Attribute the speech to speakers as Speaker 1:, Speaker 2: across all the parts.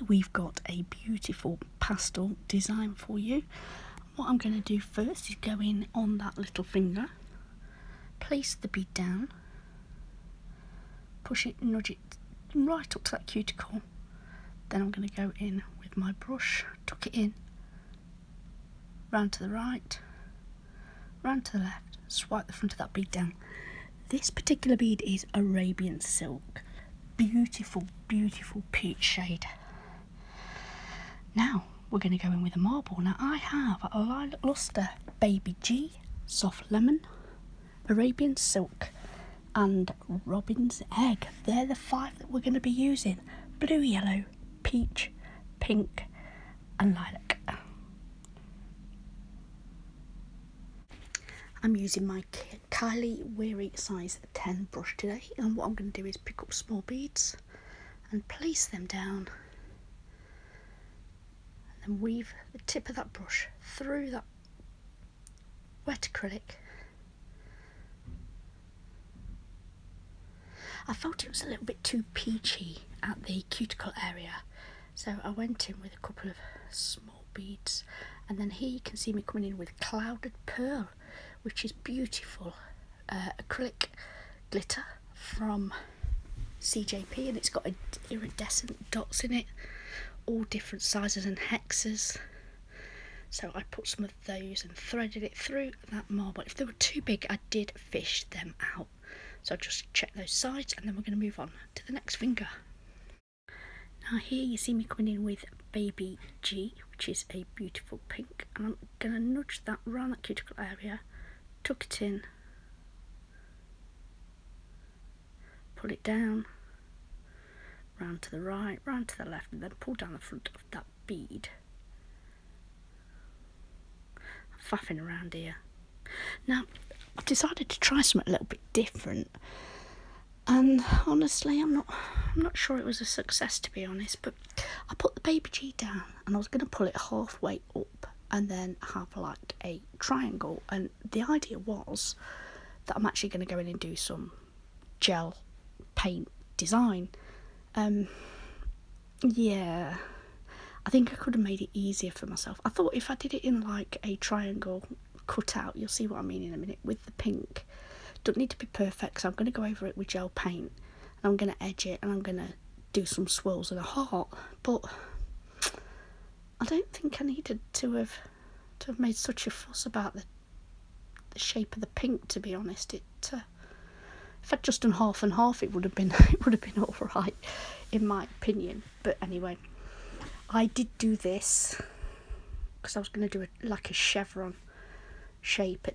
Speaker 1: we've got a beautiful pastel design for you. What I'm going to do first is go in on that little finger, place the bead down, push it, nudge it right up to that cuticle. Then I'm going to go in with my brush, tuck it in, round to the right, round to the left, swipe the front of that bead down. This particular bead is Arabian Silk. Beautiful, beautiful peach shade. Now we're going to go in with a marble. Now I have a Lilac Luster, Baby G, Soft Lemon, Arabian Silk and Robin's Egg. They're the 5 that we're going to be using. Blue, yellow, peach, pink and lilac. I'm using my Kylie Weary size 10 brush today, and what I'm going to do is pick up small beads and place them down and then weave the tip of that brush through that wet acrylic. I felt it was a little bit too peachy at the cuticle area, so I went in with a couple of small beads, and then here you can see me coming in with Clouded Pearl, which is beautiful acrylic glitter from CJP, and it's got iridescent dots in it, all different sizes and hexes. So I put some of those and threaded it through that marble. If they were too big, I did fish them out. So I'll just check those sides, and then we're going to move on to the next finger. Now here you see me coming in with Baby G, which is a beautiful pink, and I'm going to nudge that around that cuticle area, tuck it in, pull it down, round to the right, round to the left, and then pull down the front of that bead. I'm faffing around here. Now I've decided to try something a little bit different, and honestly I'm not sure it was a success, to be honest, but I put the Baby G down and I was going to pull it halfway up and then have like a triangle, and the idea was that I'm actually going to go in and do some gel paint design. Yeah, I think I could have made it easier for myself. I thought if I did it in like a triangle cut out, you'll see what I mean in a minute, with the pink. Don't need to be perfect, so I'm going to go over it with gel paint and I'm going to edge it and I'm going to do some swirls and a heart, but I don't think I needed to have made such a fuss about the shape of the pink, to be honest. If I'd just done half and half, it would have been all right, in my opinion. But anyway, I did do this because I was going to do like a chevron shape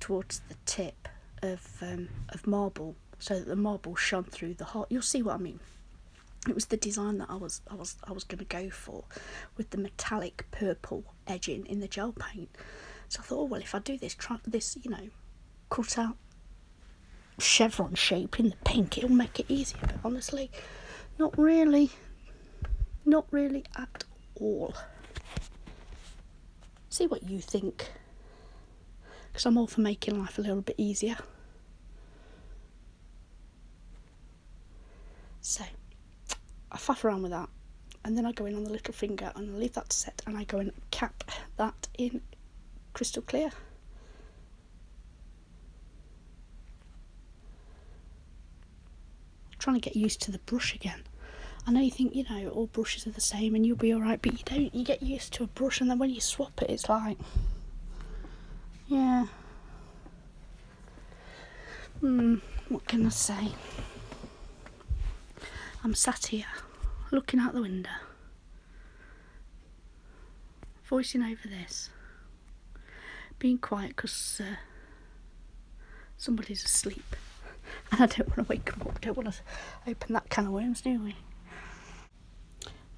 Speaker 1: towards the tip of marble, so that the marble shone through the heart. You'll see what I mean. It was the design that I was going to go for, with the metallic purple edging in the gel paint. So I thought, oh well, if I do this, cut out chevron shape in the pink, it'll make it easier. But honestly, not really at all. See what you think, because I'm all for making life a little bit easier. So I faff around with that, and then I go in on the little finger and I leave that to set, and I go and cap that in crystal clear. Trying to get used to the brush again. I know you think, all brushes are the same and you'll be alright, but you don't. You get used to a brush, and then when you swap it, it's like, yeah. What can I say? I'm sat here, looking out the window, voicing over this, being quiet because somebody's asleep, and I don't want to wake them up. Don't want to open that can of worms, do we?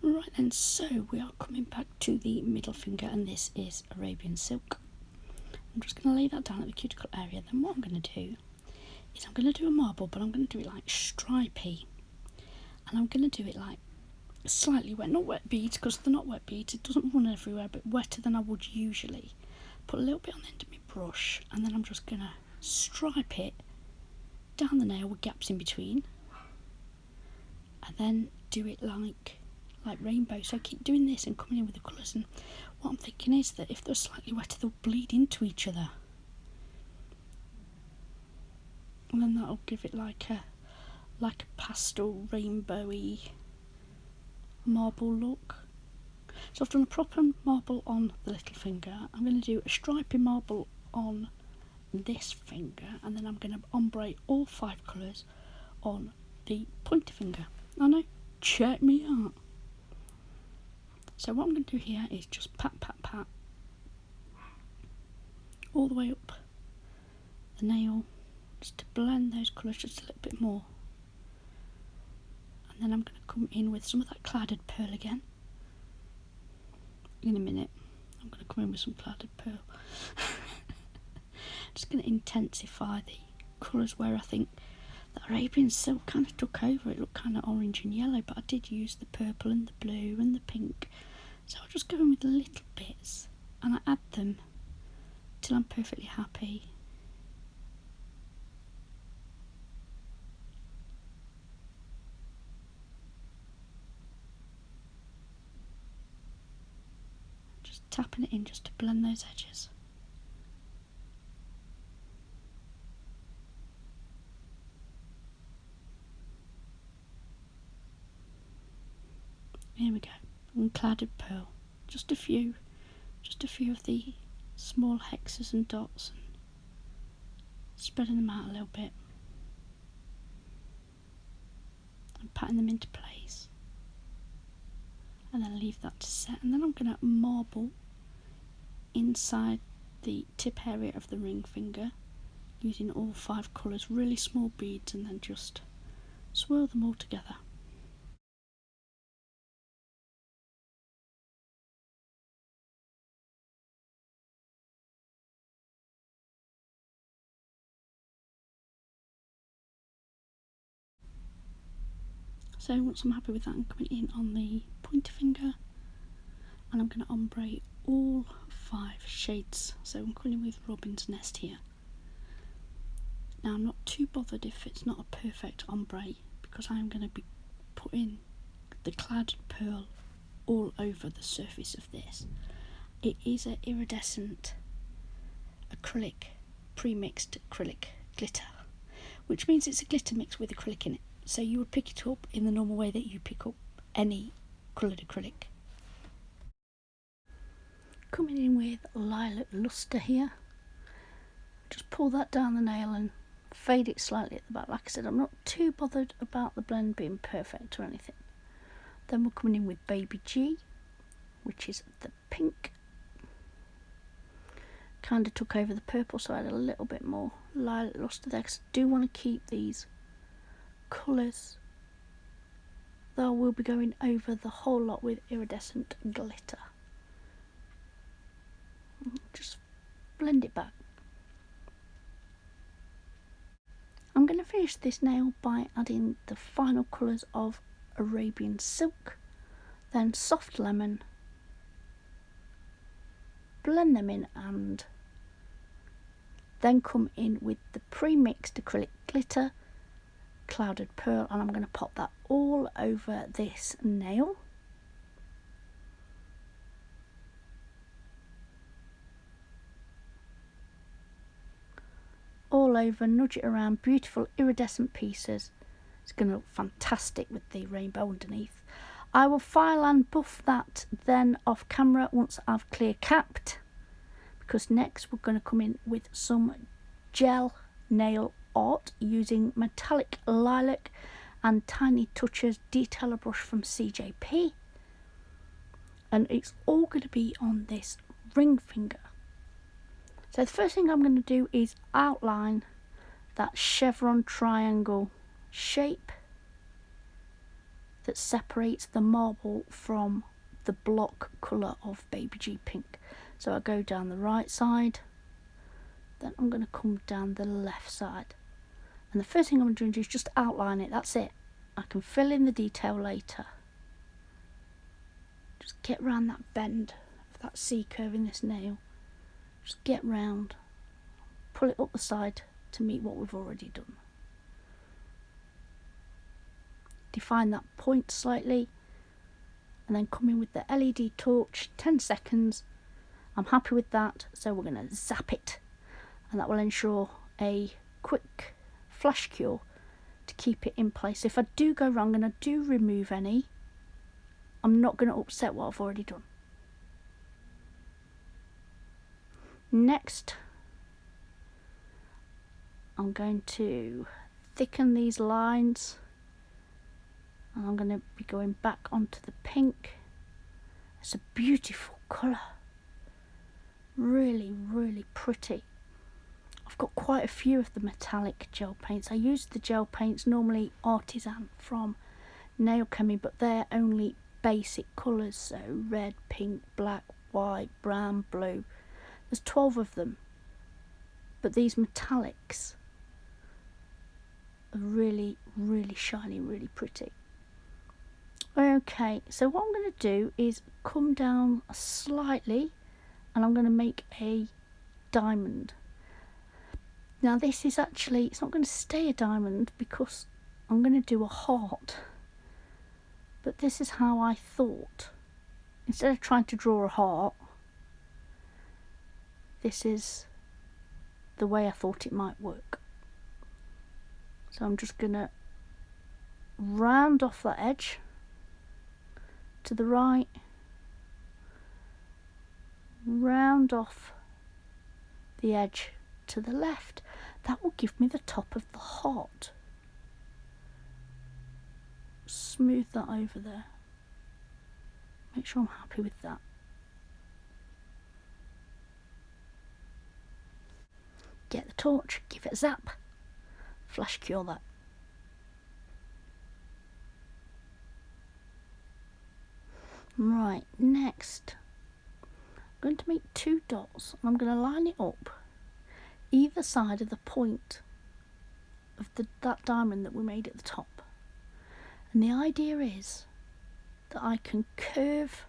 Speaker 1: Right then, so we are coming back to the middle finger, and this is Arabian Silk. I'm just going to lay that down at the cuticle area. Then what I'm going to do is I'm going to do a marble, but I'm going to do it like stripy. And I'm going to do it like slightly wet, not wet beads, because they're not wet beads, it doesn't run everywhere, but wetter than I would usually. Put a little bit on the end of my brush, and then I'm just going to stripe it down the nail with gaps in between, and then do it like like rainbow. So keep doing this and coming in with the colours. And what I'm thinking is that if they're slightly wetter, they'll bleed into each other, and then that'll give it like a pastel rainbowy marble look. So I've done a proper marble on the little finger. I'm going to do a stripy marble on this finger, and then I'm going to ombre all 5 colours on the pointer finger. I know, check me out. So what I'm going to do here is just pat all the way up the nail, just to blend those colours just a little bit more. And then I'm going to come in with some of that clouded pearl again. In a minute, I'm going to come in with some clouded pearl. Just going to intensify the colours where I think the Arabian Silk kind of took over. It looked kind of orange and yellow, but I did use the purple and the blue and the pink. So I'll just go in with little bits and I add them till I'm perfectly happy. Just tapping it in just to blend those edges. Here we go, and clouded pearl. Just a few of the small hexes and dots, and spreading them out a little bit, and patting them into place, and then leave that to set. And then I'm going to marble inside the tip area of the ring finger using all 5 colours, really small beads, and then just swirl them all together. So once I'm happy with that, I'm coming in on the pointer finger and I'm going to ombre all 5 shades. So I'm coming in with Robin's Nest here. Now I'm not too bothered if it's not a perfect ombre, because I'm going to be putting the clouded pearl all over the surface of this. It is an iridescent acrylic, pre-mixed acrylic glitter, which means it's a glitter mix with acrylic in it. So you would pick it up in the normal way that you pick up any coloured acrylic. Coming in with Lilac Luster here. Just pull that down the nail and fade it slightly at the back. Like I said, I'm not too bothered about the blend being perfect or anything. Then we're coming in with Baby G, which is the pink. Kind of took over the purple, so I had a little bit more Lilac Luster there, because I do want to keep these colours, though I will be going over the whole lot with iridescent glitter. Just blend it back. I'm going to finish this nail by adding the final colours of Arabian Silk, then Soft Lemon, blend them in, and then come in with the pre-mixed acrylic glitter, Clouded Pearl, and I'm going to pop that all over this nail. All over, nudge it around, beautiful iridescent pieces. It's going to look fantastic with the rainbow underneath. I will file and buff that then off camera once I've clear capped, because next we're going to come in with some gel nail art using metallic lilac and Tiny Touches detailer brush from CJP, and it's all going to be on this ring finger. So the first thing I'm going to do is outline that chevron triangle shape that separates the marble from the block colour of Baby G pink. So I go down the right side, then I'm going to come down the left side, and the first thing I'm going to do is just outline it. That's it. I can fill in the detail later. Just get round that bend of that C curve in this nail. Just get round, pull it up the side to meet what we've already done. Define that point slightly, and then come in with the LED torch, 10 seconds. I'm happy with that, so we're going to zap it, and that will ensure a quick flash cure to keep it in place. If I do go wrong and I do remove any, I'm not going to upset what I've already done. Next, I'm going to thicken these lines, and I'm going to be going back onto the pink. It's a beautiful colour, really, really pretty. I've got quite a few of the metallic gel paints. I use the gel paints, normally Artisan from Nail Chemie, but they're only basic colours, so red, pink, black, white, brown, blue. There's 12 of them, but these metallics are really, really shiny, really pretty. Okay, so what I'm going to do is come down slightly, and I'm going to make a diamond. Now this is actually, it's not going to stay a diamond because I'm going to do a heart, but this is how I thought. Instead of trying to draw a heart, this is the way I thought it might work. So I'm just going to round off that edge to the right, round off the edge to the left. That will give me the top of the heart. Smooth that over there. Make sure I'm happy with that. Get the torch, give it a zap, flash cure that. Right, next I'm going to make 2 dots, and I'm going to line it up either side of the point of that diamond that we made at the top. And the idea is that I can curve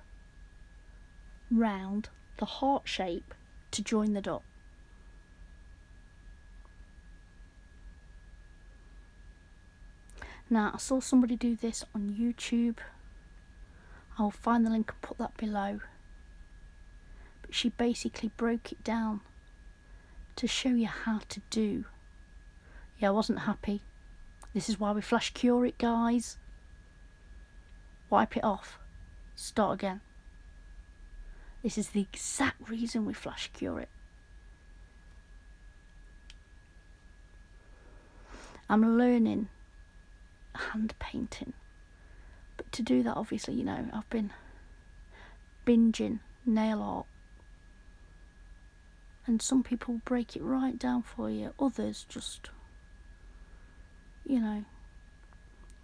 Speaker 1: round the heart shape to join the dot. Now, I saw somebody do this on YouTube. I'll find the link and put that below. But she basically broke it down to show you how to do. Yeah, I wasn't happy. This is why we flash cure it, guys. Wipe it off. Start again. This is the exact reason we flash cure it. I'm learning hand painting, but to do that, obviously, you know, I've been binging nail art, and some people break it right down for you, others just, you know,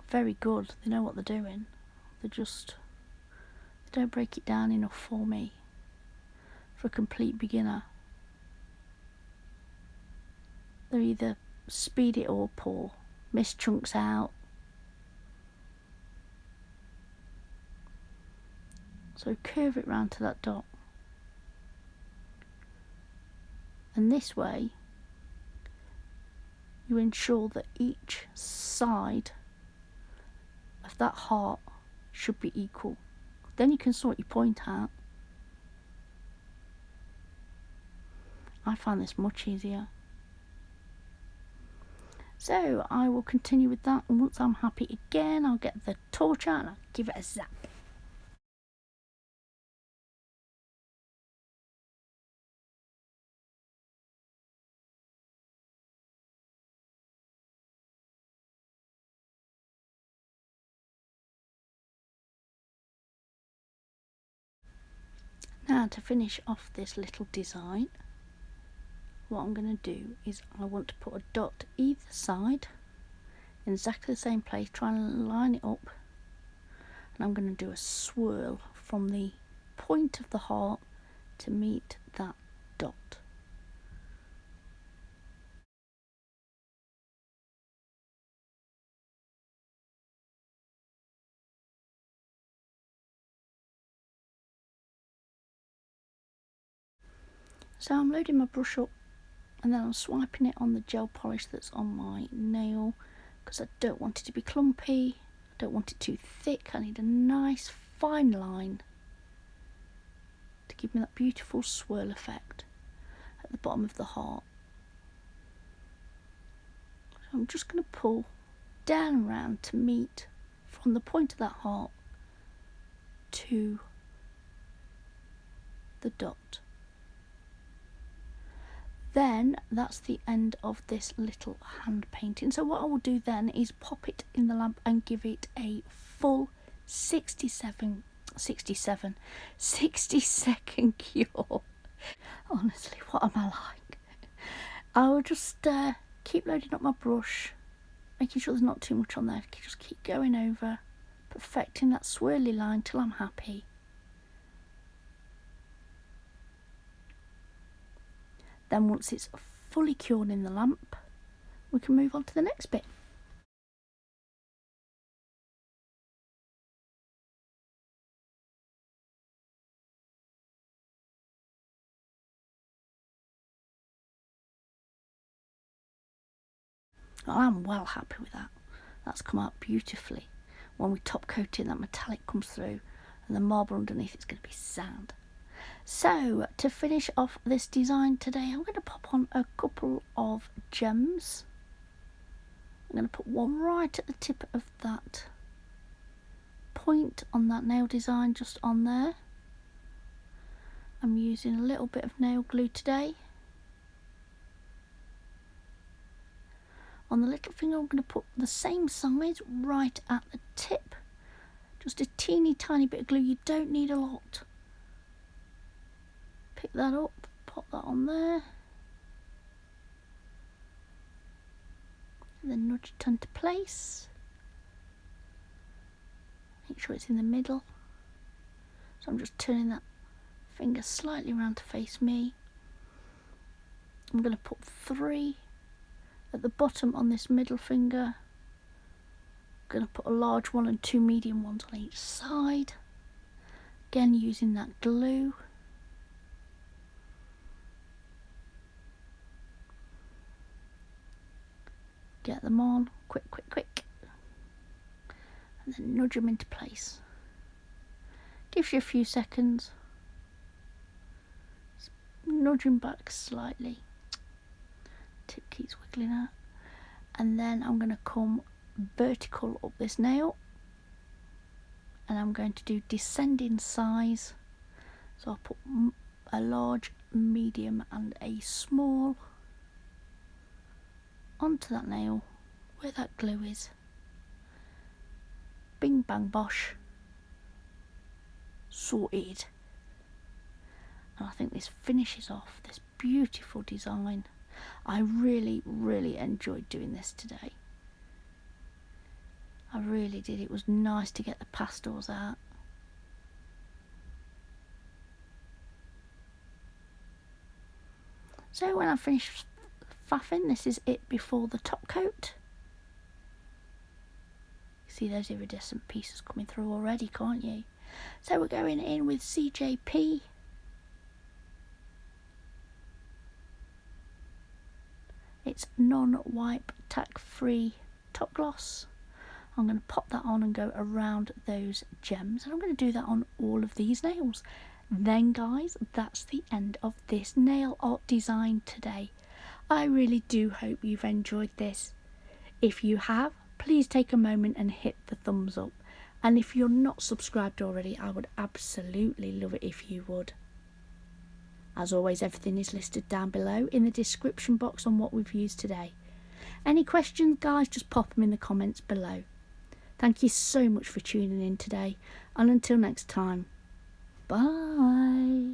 Speaker 1: very good, they know what they're doing, they don't break it down enough for me, for a complete beginner. They either speed it up or miss chunks out. So curve it round to that dot, and this way you ensure that each side of that heart should be equal. Then you can sort your point out. I find this much easier. So I will continue with that, and once I'm happy again, I'll get the torch out and I'll give it a zap. Now, to finish off this little design, what I'm going to do is I want to put a dot either side in exactly the same place, try and line it up, and I'm going to do a swirl from the point of the heart to meet that dot. So I'm loading my brush up, and then I'm swiping it on the gel polish that's on my nail, because I don't want it to be clumpy, I don't want it too thick, I need a nice fine line to give me that beautiful swirl effect at the bottom of the heart. So I'm just going to pull down and round to meet from the point of that heart to the dot. Then that's the end of this little hand painting. So what I will do then is pop it in the lamp and give it a full 60 second cure. Honestly, what am I like? I will just keep loading up my brush, making sure there's not too much on there. Just keep going over, perfecting that swirly line till I'm happy. Then once it's fully cured in the lamp, we can move on to the next bit. I'm well happy with that. That's come out beautifully. When we top coat it, that metallic comes through and the marble underneath it's going to be sound. So to finish off this design today, I'm going to pop on a couple of gems. I'm going to put one right at the tip of that point on that nail design, just on there. I'm using a little bit of nail glue today. On the little finger, I'm going to put the same size right at the tip. Just a teeny tiny bit of glue, you don't need a lot. Pick that up, pop that on there. And then nudge it into place. Make sure it's in the middle. So I'm just turning that finger slightly around to face me. I'm going to put 3 at the bottom on this middle finger. I'm going to put a large one and 2 medium ones on each side. Again using that glue. Get them on, quick, and then nudge them into place. Gives you a few seconds. Just nudge them back slightly. Tip keeps wiggling out. And then I'm going to come vertical up this nail. And I'm going to do descending size. So I'll put a large, medium and a small onto that nail where that glue is. Bing bang bosh, sorted. And I think this finishes off this beautiful design. I really enjoyed doing this today. I really did. It was nice to get the pastels out. So when I finish faffing, this is it before the top coat. See those iridescent pieces coming through already, can't you? So we're going in with CJP. It's non-wipe tack free top gloss. I'm going to pop that on and go around those gems, and I'm going to do that on all of these nails. Then guys, that's the end of this nail art design today. I really do hope you've enjoyed this. If you have, please take a moment and hit the thumbs up. And if you're not subscribed already, I would absolutely love it if you would. As always, everything is listed down below in the description box on what we've used today. Any questions, guys, just pop them in the comments below. Thank you so much for tuning in today, and until next time, bye.